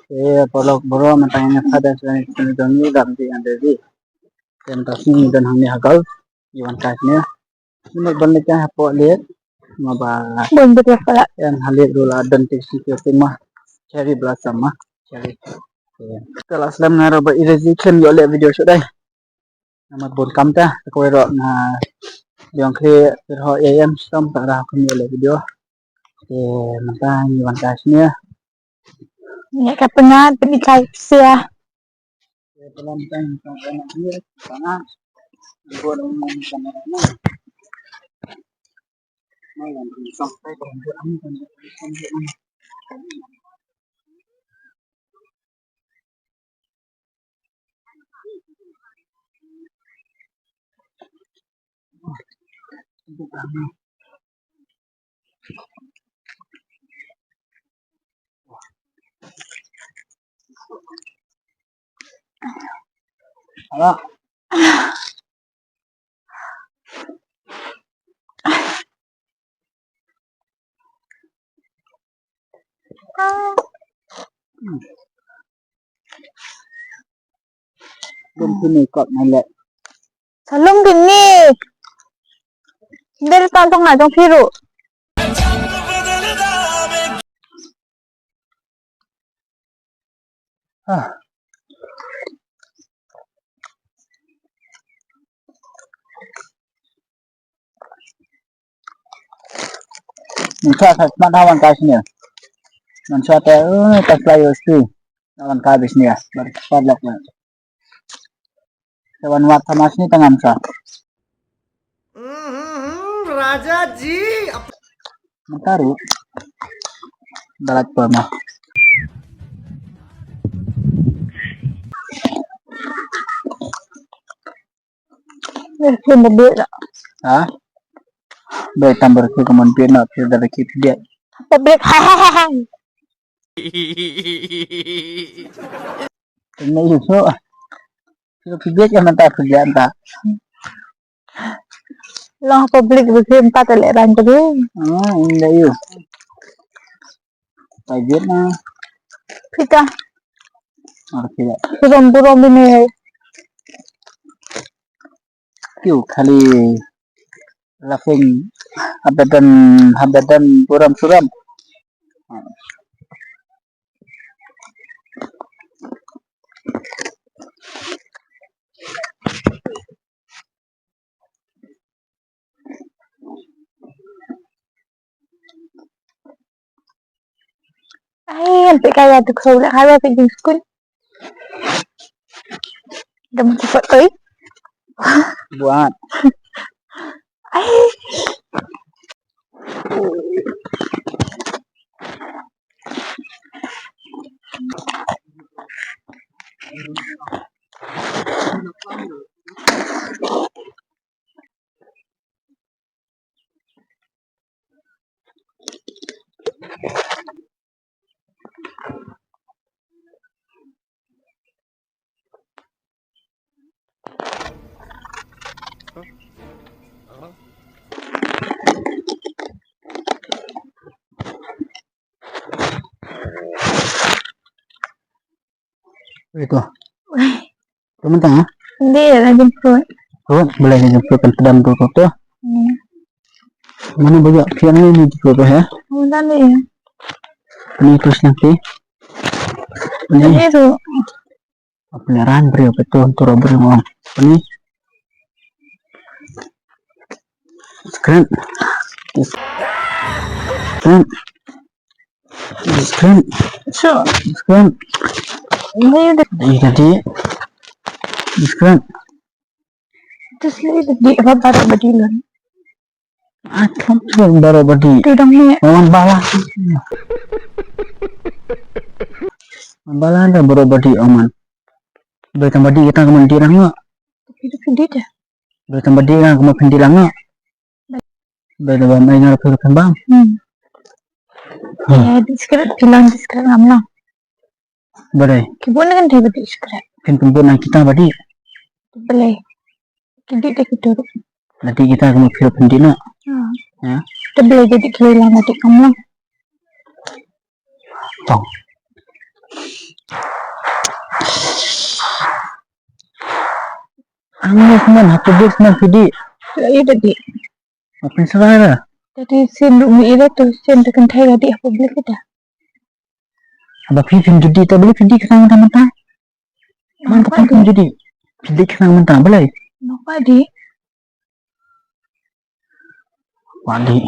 Polok boro matangnya pada selain ini ganti yang jadi dan tasnya dan hanya hagal iwan kasnya ini bandingnya apa lihat maba Bentuk pala. yang halir dulu dan tiksi ke rumah cari belasam mah cari setelah selam naroba irresistian yo lihat video sudah nama bun kamta aku ero na yang kri terho am sam para aku lihat video matang iwan kasnya Ya kapengat penikai sia. pelan pelan karena buat kameranya malam sampai perempuan halo belum sini kok ngelak Salong gini. Dari tantong na tong piru. Mansa kat awan kasnya mansa tas layo tu awan kabis ni berpadlak na kawan warta mas ni tengam sa Raja ji mentaru dalat pa ma Belum beda. ha baik tambah ke kementerian nak dari kita dia Pabrik. ini isu so pibet yang mentah kerjaan tak Lang pabrik besim pataleran tadi. ini yuk pibet na Kita tidak buram-buram ini. kyu kali laughing habadan buram suram Ay, sampai kaya tu kau nak kaya pergi school. Dah cepat kau. buat Ay. itu teman-teman ha Hindi, dah jemput. oh boleh jemputkan pedam tu tu mana banyak kian ini tu ya Mudah ni. ini terus nanti ini Ini tu. peliharaan beri betul turun beri mau ini screen So, screen ini udah jadi screen terus lagi di apa baru badilan. Atom baru badi Tidak ni. orang bawah Balan dah baru badi aman bertambah badi kita kemudian nggak Itu video dah. bertambah badi kan kemudian nggak bertambah main orang perlu bang Ya, di sekarang bilang di sekarang amlang. boleh Kibun kan dia badi sekarang. kan kumpulan kita badi Boleh. Kidi dah kita. nanti kita kemudian pendina ya Kita boleh jadi kehilangan adik kamu. tong Ang semen hatu dia semen video. Iya tadi. Apa salah? Jadi sen duk mi ira tu sen tekan thai gadi apa boleh kita. Abang film judi tak boleh video kesang mentah. Mana tak film judi. Video kesang mentah boleh. Napa di? Wali.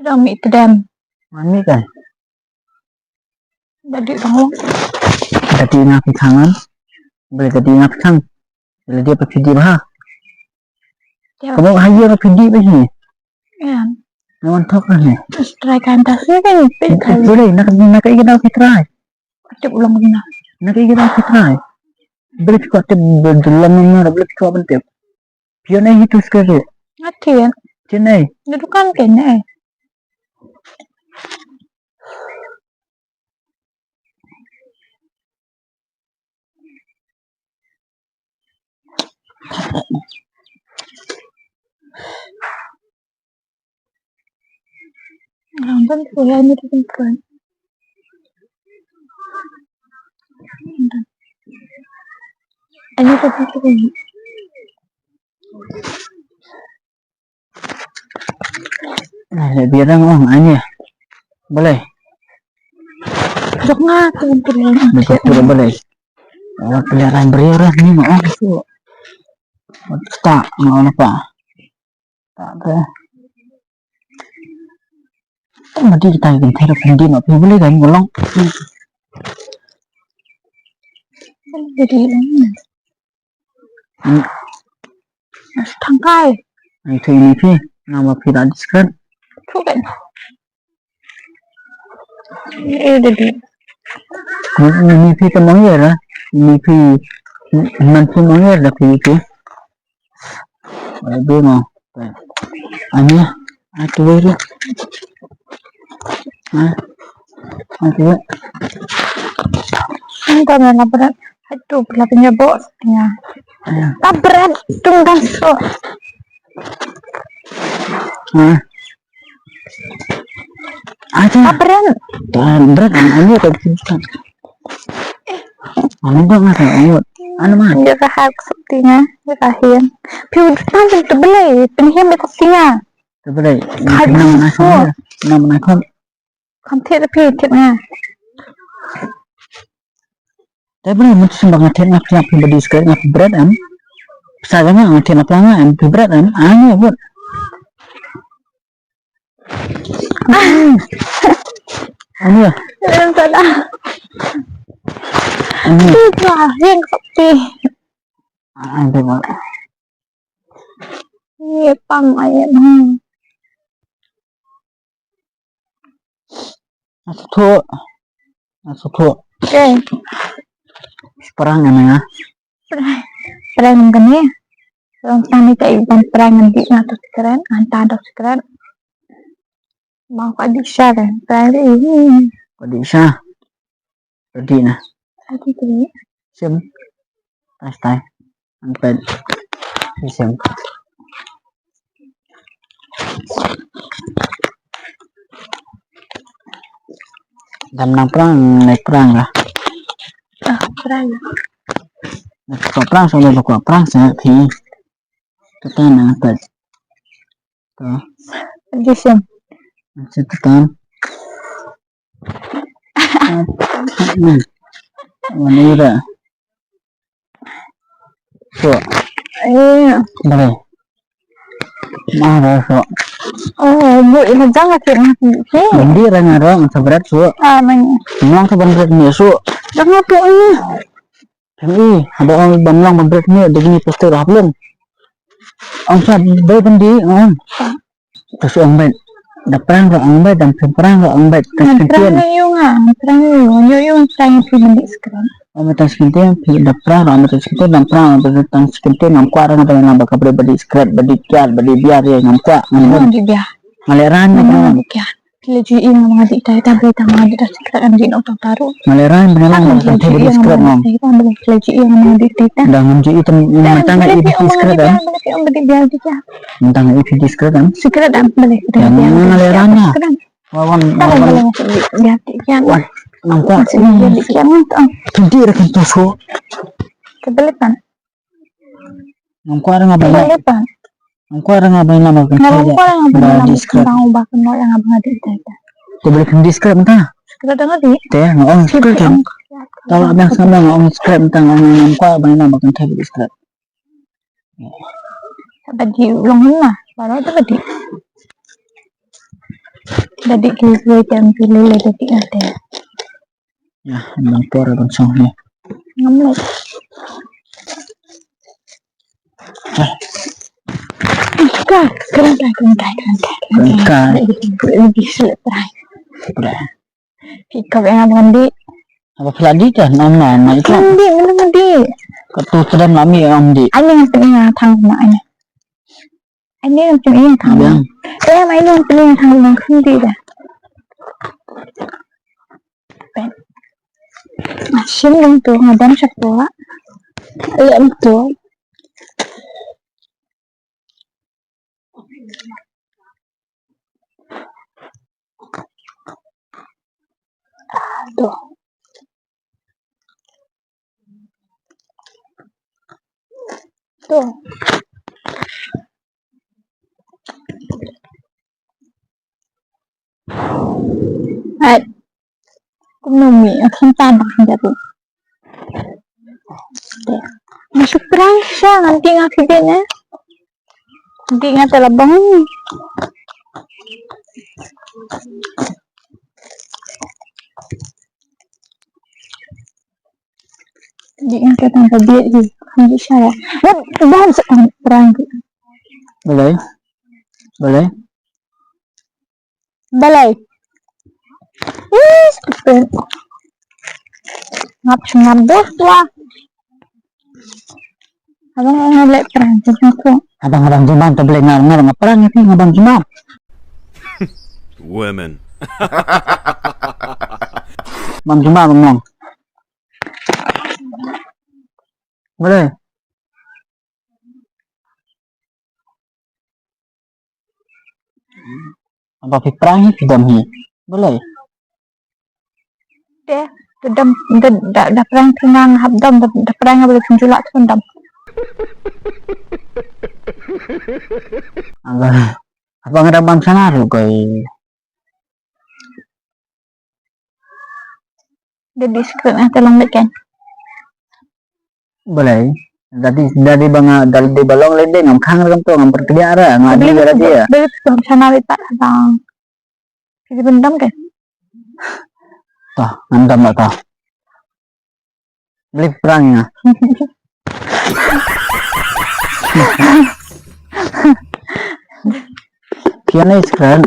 Dah mi tedam. Mami kan. Jadi tahu. Tadi nak kesangan. Boleh tadi nak kesang. Bila dia pakai video bah. Ya. Kamu hanya nak video begini. Ya. Memang tak ni. Try kan tasnya kan pintar. Boleh nak kita try. Acap ulang guna. Nak kita try. Boleh kita dalam mana boleh kita bentuk. Dia ni itu sekali. Ngati kan? Cina. Itu kan kena. Nonton kuliah itu kan. Ini tadi tu. Biar orang aja. Boleh. Jangan tulen. Betul boleh. Orang peliharaan beriaran ni orang tu. Tak, apa? Tak ada. Mati kita ingin terus hindi nak boleh kan golong. Jadi tangkai. Itu ini sih nama tidak diskret. Tu kan. Jadi. Ini sih kemangnya lah. Ini sih nanti mangnya lah itu. Ada mah. Anya, aku baru. Aku. Entah mana berat. Itu belakangnya bosnya. Tak berat, tunggang so. Ada. Tak berat. Berat anu tak bisa. Anu tak ada anu. Anu mah. Dia kahar sepertinya, dia kahir. Piu nanti terbelai, penihim betasinya. Terbelai. Nama nak. Konten tapi ceknya. Tapi boleh macam banget nak pribadi sekali nak berat am. Sayangnya nak pelanggan am berat am. Anu buat. Anu ya. Jangan salah. Anu. Itu yang seperti. Ada buat. Ini pang ayat. Masuk tu. Okay. Perang namanya. Perang gani. Orang tani kayak iban perang nanti ngatur sekeren, antar dok sekeren. Mau kau bisa kan? Perang ini. Kau bisa. Jadi nah. Tadi tu. Sim. Tai. Angkat. Sim. Dalam nang perang naik perang lah. Perang. Naik perang soalnya bukan perang saya thì kita nak tak. Tuh. Tadi sim. Cepetan. Mana ira? So. Boleh. Mana so? Oh, bu ini jangan kira. Hindi orang orang seberat so. Nanya. Memang seberat ni so. Jangan tu ini. Kami ada orang banglang berat ni begini poster hablum. Ang sa bay bandi on. Terus ang bay. Dapat ang bay dan perang ang bay Perang yung perang yung bandi sekarang. Ang bay sekian dapat ang bay sekian dan perang ang sekian ang kuara ng mga baka badi skrat badi kyal badi biar ya ng kwa ng Di biar. maleran na Bukan. Laju yang mga di tayo tabi tama di tayo sekarang ang dinaw taru. maleran benalang ang badi skrat ng Laju yang mga di tayo. dangan ji itu matang ibu skrat dan Ang badi biar di kya. matang ibu skrat dan Sekret ang balik. maleran na Wawan Kalau boleh masuk di hati kian. nampak Masuk di hati kian tu. hindi rakan tuso. Kebelikan. Nampak ada ngapain? Kebelikan. Nampak ada ngapain lama kan? Ngalang ko lang ang Ba mga discret. bang ubah ko yang abang adi ita. Boleh kan discret entah. Kita dengar di. Teh ngong discret kan. Kalau abang sama ngong discret tentang nampak abang lama kan kayak discret. Badi ulang na. Baru tu badi. Badi kita jam pilih le badi ada. Ya, abang por abang song ni. Ngamlet. Kerangkai. Lagi selesai. Sudah. Pikap yang abang di. Apa peladi dah nama itu. Mandi, mana mandi? Ketu sedang lami am di. Anh yang pilih thang nak anh. Anh yang pilih thang. Abang. Em anh yang pilih thang nak hindi dah. Ben. Asyik yang tu ngadam siapa? Ayam tu. Aduh. Tuh. Kumumi akan tanah jadi. Masuk perang siya nanti ngakitin Nanti nga talabang Hindi nga kitang kabiit hindi siya. Bahan sa perang. Boleh. Boleh. Balay. Yes, stupid. Ngabos lah. Abang ngeliat perang aku. Abang Juman tu boleh ngar perang ni abang Juman. Women. Abang Juman ngomong. Boleh. Apa perang ni tidak ni? Boleh. Deh, dah perang tenang habdam dah perang boleh tunjulak tundam. Abang ada bangsa naru koi. Dia diskret nanti lambat kan. Boleh. Dari bang dari di balong lede ngam khang ngam tu ngam perkerja ara ngadi ara dia. Beli tu sana letak bang. Kita bendam kan. Toh, ngandam tak toh. Beli perangnya. Kiana iskran.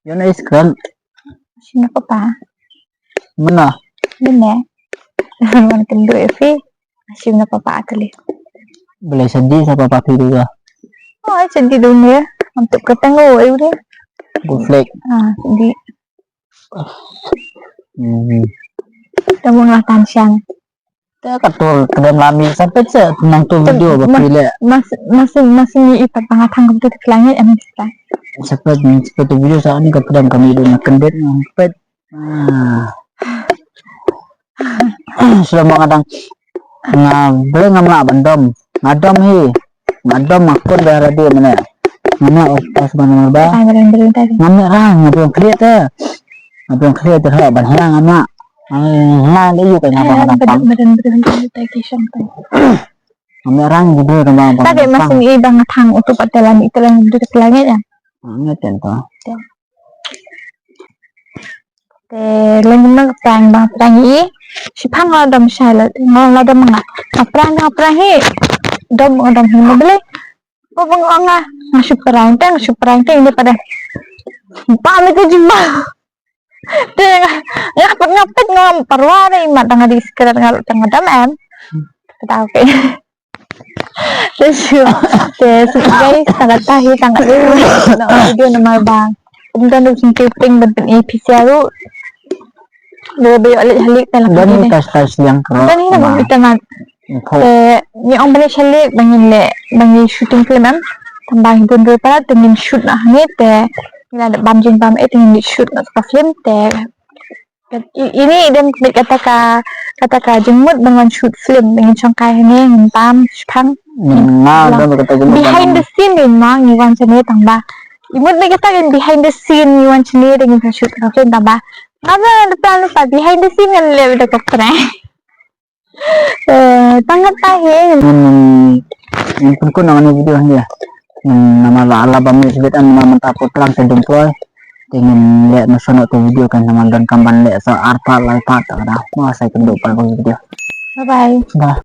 Kiana iskran. Sino pa pa? Mana? Benar. Naman kendo efe. Asyik na papa atali. Boleh sedih siapa papi juga. Oh, sedih dunia. Untuk ketemu udah. Guflek. Sedih. Temu ngatan siang. Katul kedam lami sampai se tenang tu video bapile. Masih ipat pangatang kebetul ke langit yang kita. Seperti video saat ini kedam kami itu nak kendet ngempet. Sudah mengadang boleh ngamla bandom ngadom hi ngadom akun darah dia mana mana pas mana ba ngamla rang ngabong clear ban hang ama hang dia juga ngabang badan vacation kan ngamla rang gitu ngabang tapi masih ibang tang untuk padalan itu lang duduk ke langit ya ngerti toh lên nó prang bang prang i si phang dom sai la ngol la dom nga prang hi dom hin bele ko bang nga si prang teng ni pada pa mi ko jima teng ngapet ngom parwa ni mat dang di sekedar ngal teng dam em tahu ke Terus guys sangat tahi sangat video nama bang dan du syuting bentuk episode lebih halik dalam dan tas yang keren dan ini naman kita nag ni ang balik halik bangin syuting film am tambah pun para temin shoot na hangit Nila ada banjing pam tinggal di shoot nak ka film tag. Ini dan kata jemut dengan shoot film dengan cangkai ni ngin pam pang Nga daw kata jemut behind the scene din mang iwan sini tamba. Imut may kata kan behind the scene iwan sini dengan shoot ka film tamba. Ngapa lupa behind the scene kan level dah prank. Tangat tahe. Yung kun naman yung video niya. Nama alaba mo sibitan naman tapos lang sa dumpoy. Tingin lihat na sunod to video kan naman dan kamban lihat sa arpa lai pata na. Mga sa kundo pa ko video. Bye bye. Dah.